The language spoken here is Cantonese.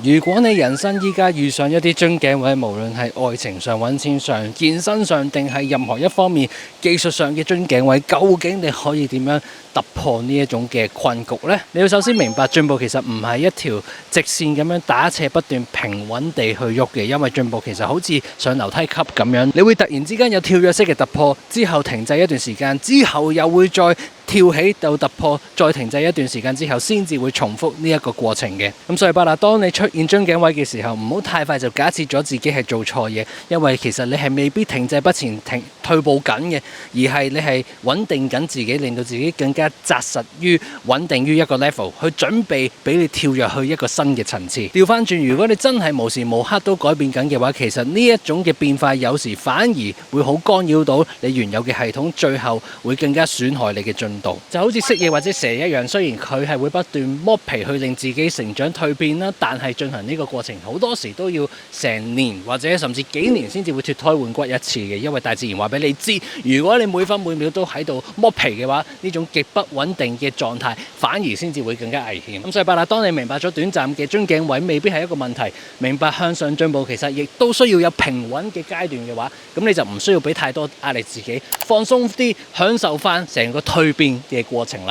如果你人生依家遇上一啲樽頸位，無論係愛情上、揾錢上、健身上，定係任何一方面技術上嘅樽頸位，究竟你可以點樣突破呢一種嘅困局呢？你要首先明白進步其實唔係一條直線咁樣打斜不斷平穩地去喐嘅，因為進步其實好似上樓梯級咁樣，你會突然之間有跳躍式嘅突破，之後停滯一段時間，之後又會再跳起到突破，再停滯一段時間之後，先至會重複呢一個過程嘅。咁所以當你出現樽頸位嘅時候，唔好太快就假設咗自己係做錯嘢，因為其實你係未必停滯不前、退步緊嘅，而係你係穩定緊自己，令到自己更加紮實於穩定於一個 level， 去準備俾你跳躍去一個新嘅層次。調翻轉，如果你真係無時無刻都改變緊嘅話，其實呢一種嘅變化有時反而會好干擾到你原有嘅系統，最後會更加損害你嘅進度。就好似蜥蜴或者蛇一樣，雖然佢係會不斷剝皮去令自己成長蛻變啦，但係進行呢個過程好多時都要成年或者甚至幾年先至會脫胎換骨一次嘅，因為大自然話俾你知，如果你每分每秒都喺度剝皮嘅話，呢種極不穩定嘅狀態反而先至會更加危險。咁所以當你明白咗短暫嘅樽頸位未必係一個問題，明白向上進步其實亦都需要有平穩嘅階段嘅話，咁你就唔需要俾太多壓力自己，放鬆啲，享受翻成個蛻變嘅過程啦。